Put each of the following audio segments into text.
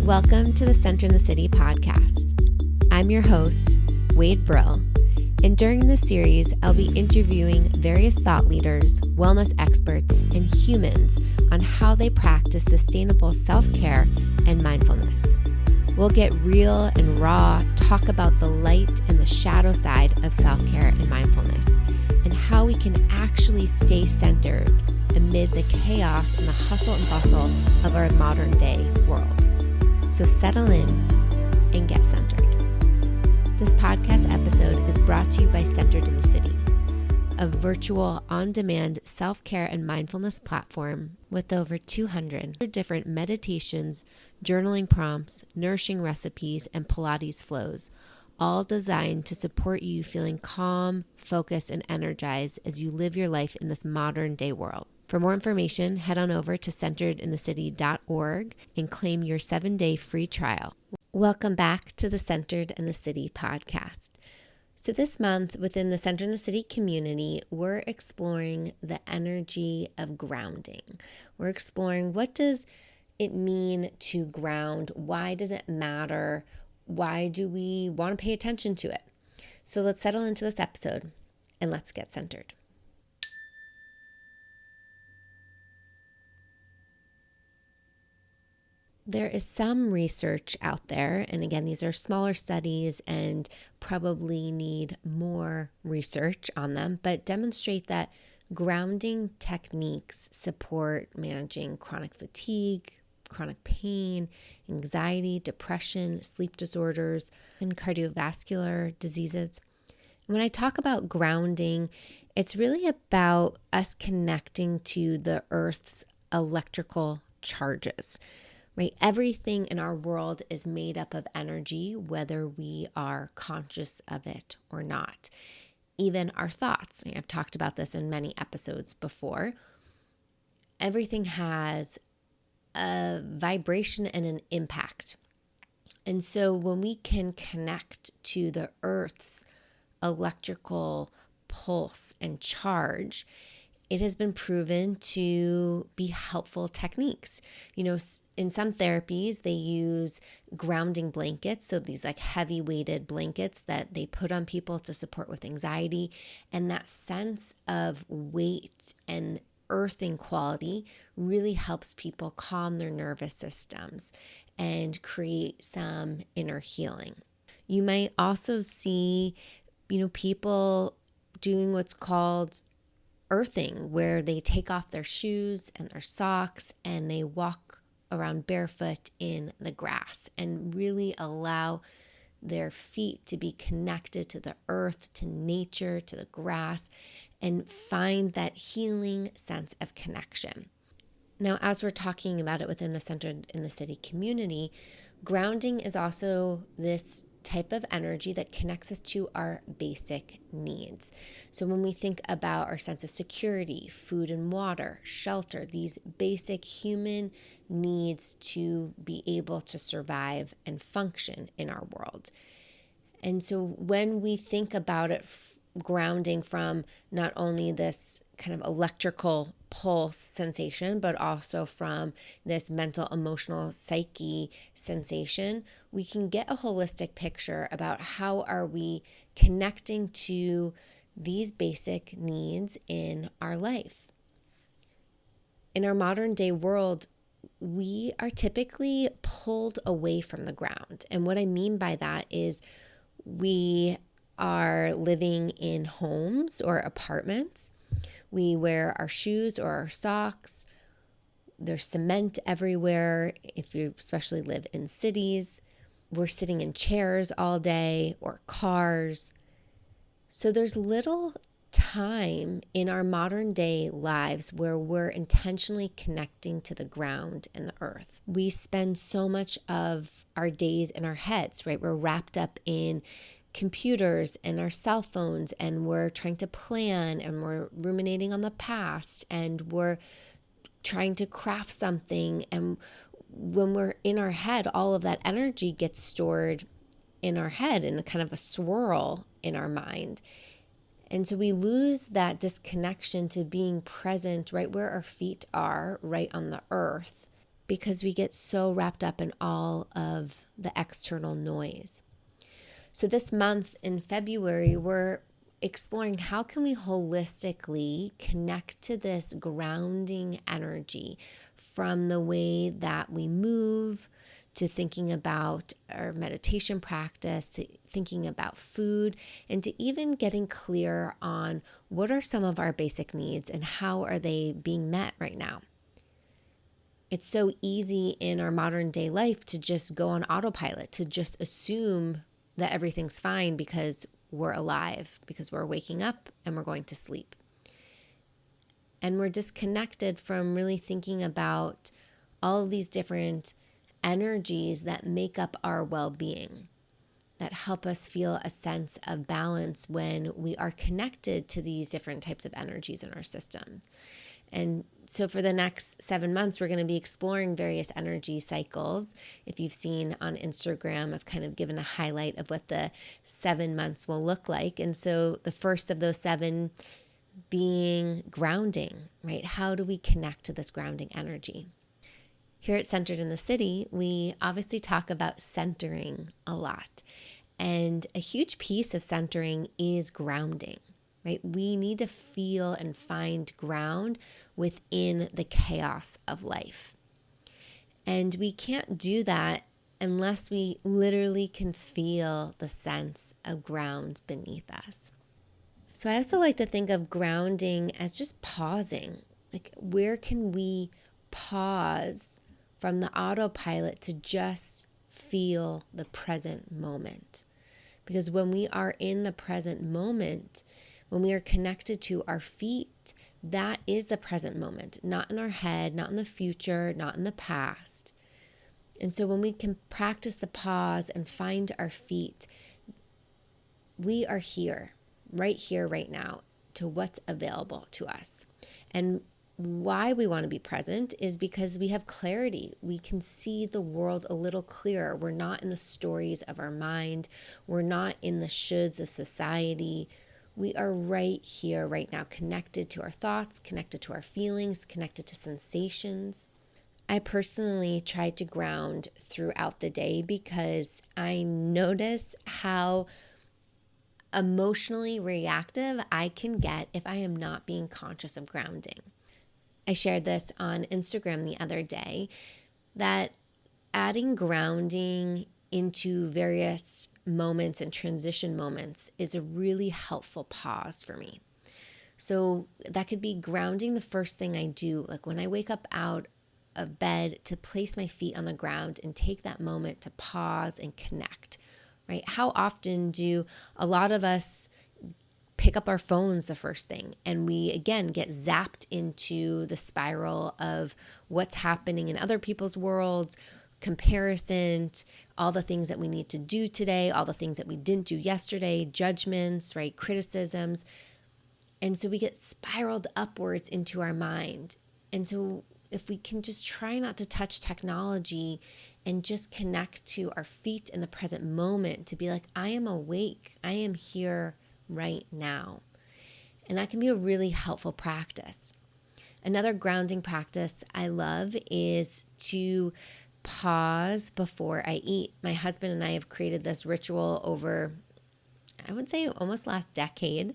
Welcome to the Center in the City podcast. I'm your host, Wade Brill, and during this series, I'll be interviewing various thought leaders, wellness experts, and humans on how they practice sustainable self-care and mindfulness. We'll get real and raw, talk about the light and the shadow side of self-care and mindfulness, and how we can actually stay centered amid the chaos and the hustle and bustle of our modern day world. So settle in and get centered. This podcast episode is brought to you by Centered in the City, a virtual on-demand self-care and mindfulness platform with over 200 different meditations, journaling prompts, nourishing recipes, and Pilates flows, all designed to support you feeling calm, focused, and energized as you live your life in this modern day world. For more information, head on over to centeredinthecity.org and claim your 7-day free trial. Welcome back to the Centered in the City podcast. So this month within the Centered in the City community, we're exploring the energy of grounding. We're exploring what does it mean to ground? Why does it matter? Why do we want to pay attention to it? So let's settle into this episode and let's get centered. There is some research out there, and again, these are smaller studies and probably need more research on them, but demonstrate that grounding techniques support managing chronic fatigue, chronic pain, anxiety, depression, sleep disorders, and cardiovascular diseases. When I talk about grounding, it's really about us connecting to the Earth's electrical charges. Right? Everything in our world is made up of energy, whether we are conscious of it or not. Even our thoughts. I've talked about this in many episodes before. Everything has a vibration and an impact. And so when we can connect to the Earth's electrical pulse and charge, it has been proven to be helpful techniques. You know, in some therapies, they use grounding blankets. So these like heavy weighted blankets that they put on people to support with anxiety. And that sense of weight and earthing quality really helps people calm their nervous systems and create some inner healing. You might also see, people doing what's called earthing, where they take off their shoes and their socks and they walk around barefoot in the grass and really allow their feet to be connected to the earth, to nature, to the grass, and find that healing sense of connection. Now, as we're talking about it within the Centered in the City community, grounding is also this type of energy that connects us to our basic needs. So when we think about our sense of security, food and water, shelter, these basic human needs to be able to survive and function in our world. And so when we think about it, grounding from not only this kind of electrical pulse sensation, but also from this mental, emotional, psyche sensation, we can get a holistic picture about how are we connecting to these basic needs in our life. In our modern day world, we are typically pulled away from the ground. And what I mean by that is we are living in homes or apartments. We wear our shoes or our socks. There's cement everywhere if you especially live in cities. We're sitting in chairs all day or cars. So there's little time in our modern day lives where we're intentionally connecting to the ground and the earth. We spend so much of our days in our heads, right? We're wrapped up in computers and our cell phones, and we're trying to plan, and we're ruminating on the past, and we're trying to craft something. And when we're in our head, all of that energy gets stored in our head in a kind of a swirl in our mind. And so we lose that disconnection to being present right where our feet are, right on the earth. because we get so wrapped up in all of the external noise. So this month in February, we're exploring how can we holistically connect to this grounding energy, from the way that we move to thinking about our meditation practice, to thinking about food, and to even getting clear on what are some of our basic needs and how are they being met right now. It's so easy in our modern day life to just go on autopilot, to just assume that everything's fine because we're alive, because we're waking up and we're going to sleep. And we're disconnected from really thinking about all of these different energies that make up our well-being, that help us feel a sense of balance when we are connected to these different types of energies in our system. And so for the next 7 months, we're going to be exploring various energy cycles. If you've seen on Instagram, I've kind of given a highlight of what the 7 months will look like. And so the first of those 7 being grounding, right? How do we connect to this grounding energy? Here at Centered in the City, we obviously talk about centering a lot. And a huge piece of centering is grounding, right? We need to feel and find ground within the chaos of life. And we can't do that unless we literally can feel the sense of ground beneath us. So I also like to think of grounding as just pausing. Like, where can we pause from the autopilot to just feel the present moment? Because when we are in the present moment, when we are connected to our feet, that is the present moment, not in our head, not in the future, not in the past. And so when we can practice the pause and find our feet, we are here, right now, to what's available to us. And why we want to be present is because we have clarity. We can see the world a little clearer. We're not in the stories of our mind. We're not in the shoulds of society. We are right here, right now, connected to our thoughts, connected to our feelings, connected to sensations. I personally try to ground throughout the day because I notice how emotionally reactive I can get if I am not being conscious of grounding. I shared this on Instagram the other day, that adding grounding into various moments and transition moments is a really helpful pause for me. So that could be grounding the first thing I do, like when I wake up out of bed, to place my feet on the ground and take that moment to pause and connect, right? How often do a lot of us pick up our phones the first thing, and we again get zapped into the spiral of what's happening in other people's worlds, comparison, all the things that we need to do today, all the things that we didn't do yesterday, judgments, right, criticisms. And so we get spiraled upwards into our mind. And so if we can just try not to touch technology and just connect to our feet in the present moment, to be like, I am awake, I am here right now. And that can be a really helpful practice. Another grounding practice I love is to pause before I eat. My husband and I have created this ritual over, I would say, almost last decade,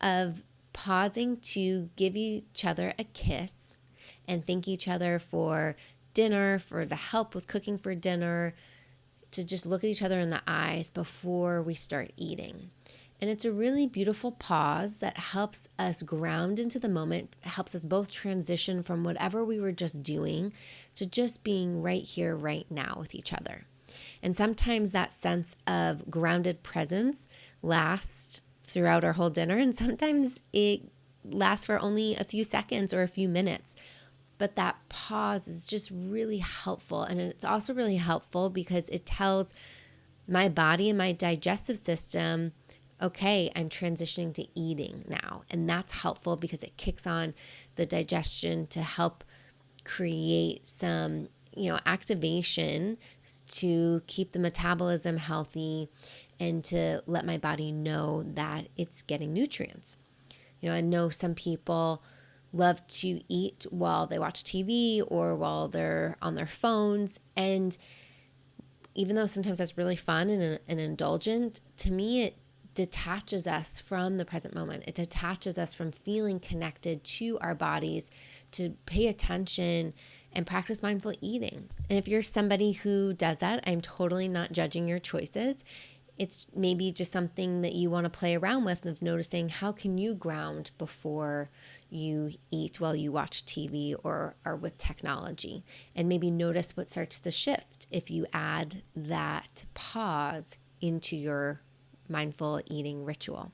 of pausing to give each other a kiss and thank each other for dinner, for the help with cooking for dinner, to just look at each other in the eyes before we start eating. And it's a really beautiful pause that helps us ground into the moment, helps us both transition from whatever we were just doing to just being right here, right now with each other. And sometimes that sense of grounded presence lasts throughout our whole dinner, and sometimes it lasts for only a few seconds or a few minutes. But that pause is just really helpful. And it's also really helpful because it tells my body and my digestive system, okay, I'm transitioning to eating now. And that's helpful because it kicks on the digestion to help create some, activation to keep the metabolism healthy and to let my body know that it's getting nutrients. I know some people love to eat while they watch TV or while they're on their phones. And even though sometimes that's really fun and indulgent, to me, it detaches us from the present moment. It detaches us from feeling connected to our bodies, to pay attention and practice mindful eating. And if you're somebody who does that, I'm totally not judging your choices. It's maybe just something that you want to play around with, of noticing how can you ground before you eat while you watch TV or are with technology, and maybe notice what starts to shift if you add that pause into your mindful eating ritual.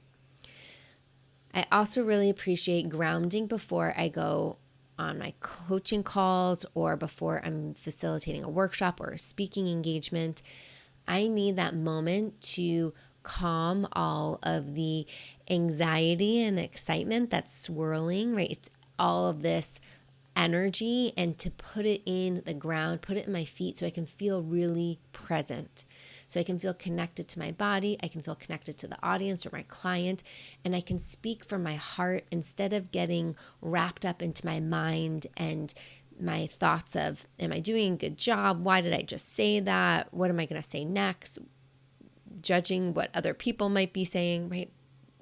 I also really appreciate grounding before I go on my coaching calls or before I'm facilitating a workshop or a speaking engagement. I need that moment to calm all of the anxiety and excitement that's swirling, right? It's all of this energy, and to put it in the ground, put it in my feet so I can feel really present. So I can feel connected to my body, I can feel connected to the audience or my client, and I can speak from my heart instead of getting wrapped up into my mind and my thoughts of, am I doing a good job? Why did I just say that? What am I going to say next? Judging what other people might be saying, right?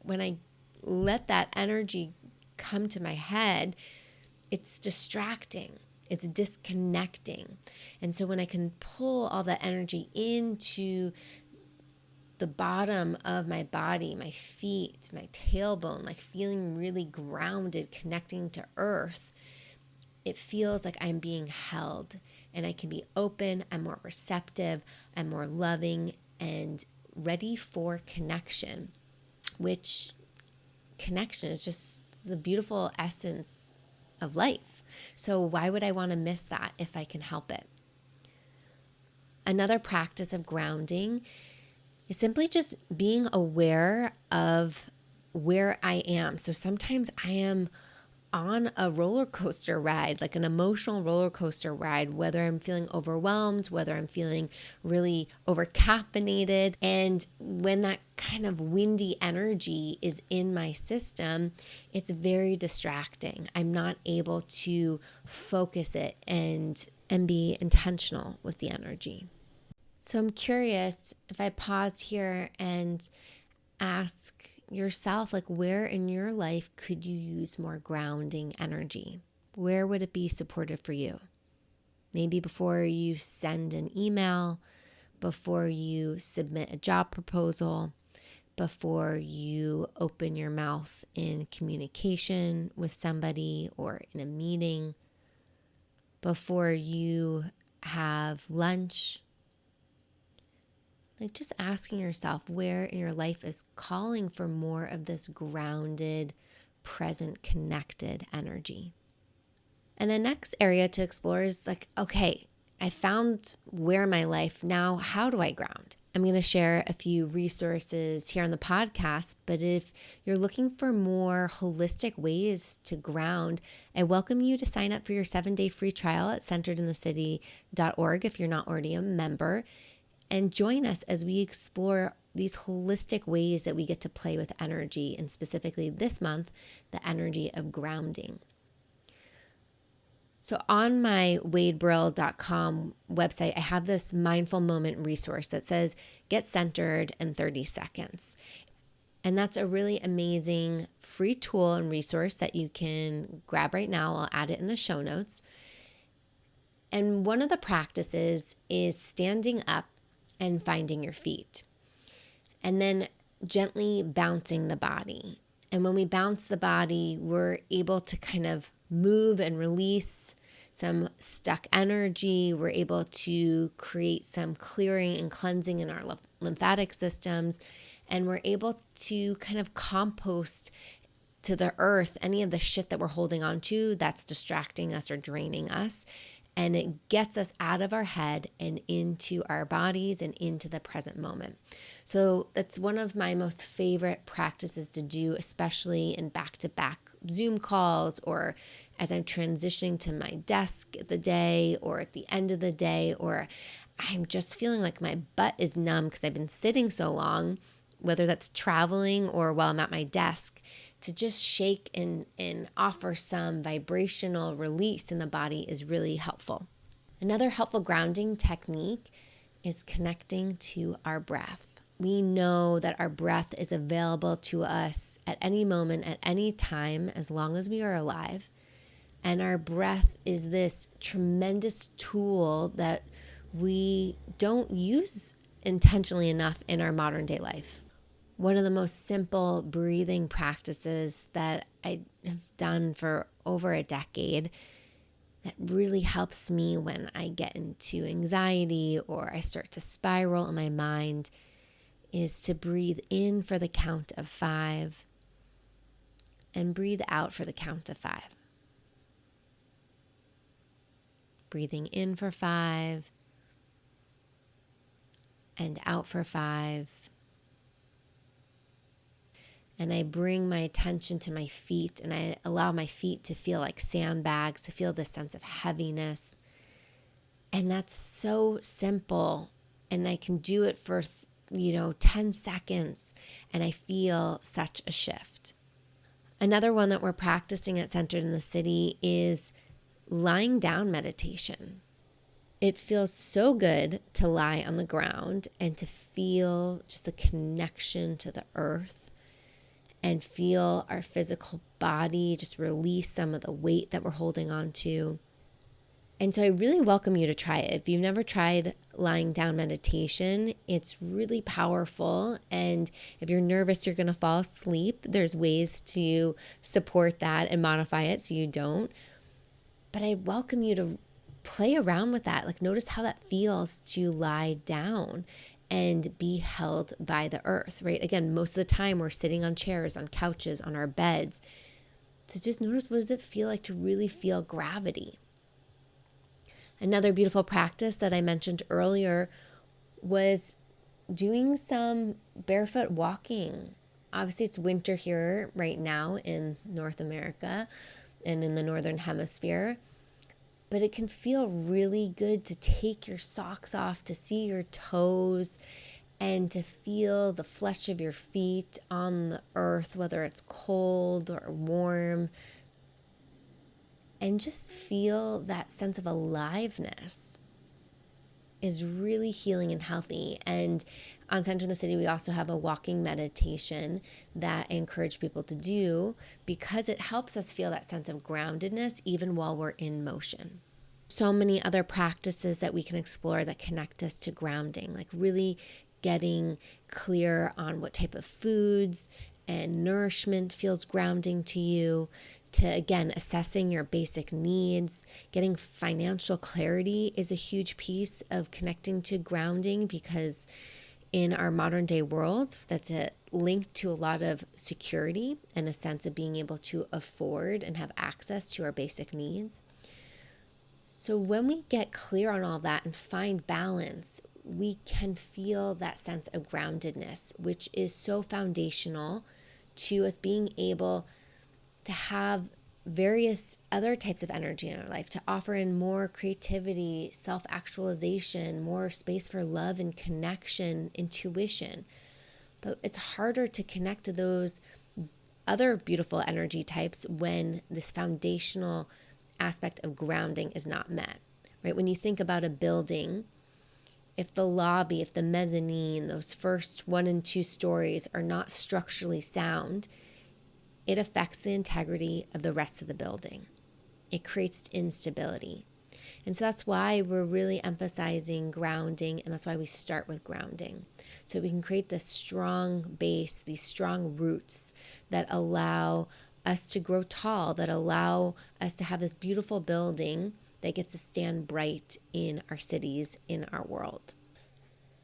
When I let that energy come to my head, it's distracting. It's disconnecting. And so when I can pull all that energy into the bottom of my body, my feet, my tailbone, like feeling really grounded, connecting to earth, it feels like I'm being held and I can be open, I'm more receptive, I'm more loving and ready for connection, which connection is just the beautiful essence of life. So why would I want to miss that if I can help it? Another practice of grounding is simply just being aware of where I am. So sometimes I am on a roller coaster ride, like an emotional roller coaster ride, whether I'm feeling overwhelmed, whether I'm feeling really over caffeinated. And when that kind of windy energy is in my system, it's very distracting. I'm not able to focus it and be intentional with the energy. So I'm curious if I pause here and ask yourself, like, where in your life could you use more grounding energy? Where would it be supportive for you? Maybe before you send an email, before you submit a job proposal, before you open your mouth in communication with somebody or in a meeting, before you have lunch. Like just asking yourself where in your life is calling for more of this grounded, present, connected energy. And the next area to explore is like, okay, I found where in my life, now how do I ground? I'm going to share a few resources here on the podcast, but if you're looking for more holistic ways to ground, I welcome you to sign up for your 7-day free trial at centeredinthecity.org if you're not already a member. And join us as we explore these holistic ways that we get to play with energy, and specifically this month, the energy of grounding. So on my wadebrill.com website, I have this mindful moment resource that says, get centered in 30 seconds. And that's a really amazing free tool and resource that you can grab right now. I'll add it in the show notes. And one of the practices is standing up and finding your feet, and then gently bouncing the body. And when we bounce the body, we're able to kind of move and release some stuck energy. We're able to create some clearing and cleansing in our lymphatic systems, and we're able to kind of compost to the earth any of the shit that we're holding on to that's distracting us or draining us. And it gets us out of our head and into our bodies and into the present moment. So that's one of my most favorite practices to do, especially in back-to-back Zoom calls, or as I'm transitioning to my desk at the day or at the end of the day, or I'm just feeling like my butt is numb because I've been sitting so long, whether that's traveling or while I'm at my desk, to just shake and offer some vibrational release in the body is really helpful. Another helpful grounding technique is connecting to our breath. We know that our breath is available to us at any moment, at any time, as long as we are alive. And our breath is this tremendous tool that we don't use intentionally enough in our modern day life. One of the most simple breathing practices that I have done for over a decade that really helps me when I get into anxiety or I start to spiral in my mind is to breathe in for the count of 5 and breathe out for the count of 5. Breathing in for 5 and out for 5. And I bring my attention to my feet and I allow my feet to feel like sandbags, to feel this sense of heaviness. And that's so simple. And I can do it for, 10 seconds and I feel such a shift. Another one that we're practicing at Centered in the City is lying down meditation. It feels so good to lie on the ground and to feel just the connection to the earth and feel our physical body just release some of the weight that we're holding on to. And so I really welcome you to try it. If you've never tried lying down meditation, it's really powerful. And if you're nervous, you're going to fall asleep. There's ways to support that and modify it so you don't. But I welcome you to play around with that. Like, notice how that feels to lie down and be held by the earth, right? Again, most of the time we're sitting on chairs, on couches, on our beds. So just notice, what does it feel like to really feel gravity? Another beautiful practice that I mentioned earlier was doing some barefoot walking. Obviously, it's winter here right now in North America and in the Northern Hemisphere, but it can feel really good to take your socks off, to see your toes, and to feel the flesh of your feet on the earth, whether it's cold or warm, and just feel that sense of aliveness is really healing and healthy. And on Center in the City, we also have a walking meditation that I encourage people to do because it helps us feel that sense of groundedness even while we're in motion. So many other practices that we can explore that connect us to grounding, like really getting clear on what type of foods and nourishment feels grounding to you, to, again, assessing your basic needs. Getting financial clarity is a huge piece of connecting to grounding because in our modern day world, that's a link to a lot of security and a sense of being able to afford and have access to our basic needs. So when we get clear on all that and find balance, we can feel that sense of groundedness, which is so foundational to us being able to have various other types of energy in our life, to offer in more creativity, self-actualization, more space for love and connection, intuition. But it's harder to connect to those other beautiful energy types when this foundational aspect of grounding is not met, right? When you think about a building, if the lobby, if the mezzanine, those first 1 and 2 stories are not structurally sound, it affects the integrity of the rest of the building. It creates instability. And so that's why we're really emphasizing grounding, and that's why we start with grounding. So we can create this strong base, these strong roots that allow us to grow tall, that allow us to have this beautiful building that gets to stand bright in our cities, in our world.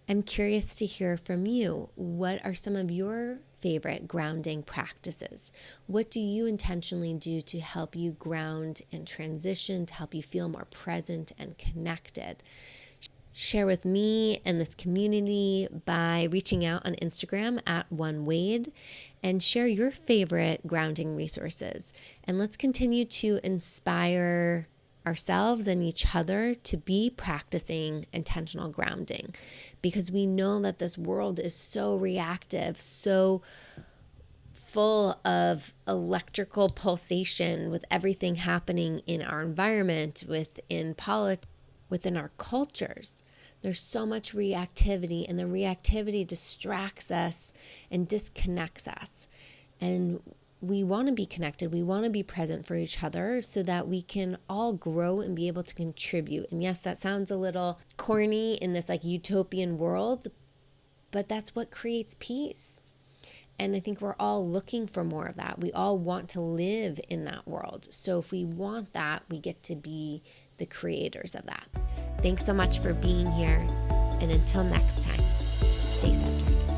I'm curious to hear from you. What are some of your favorite grounding practices? What do you intentionally do to help you ground and transition, to help you feel more present and connected? Share with me and this community by reaching out on Instagram at OneWade and share your favorite grounding resources. And let's continue to inspire ourselves and each other to be practicing intentional grounding, because we know that this world is so reactive, so full of electrical pulsation with everything happening in our environment, within politics, within our cultures. There's so much reactivity, and the reactivity distracts us and disconnects us. And we want to be connected. We want to be present for each other so that we can all grow and be able to contribute. And yes, that sounds a little corny in this like utopian world, but that's what creates peace. And I think we're all looking for more of that. We all want to live in that world. So if we want that, we get to be the creators of that. Thanks so much for being here. And until next time, stay centered.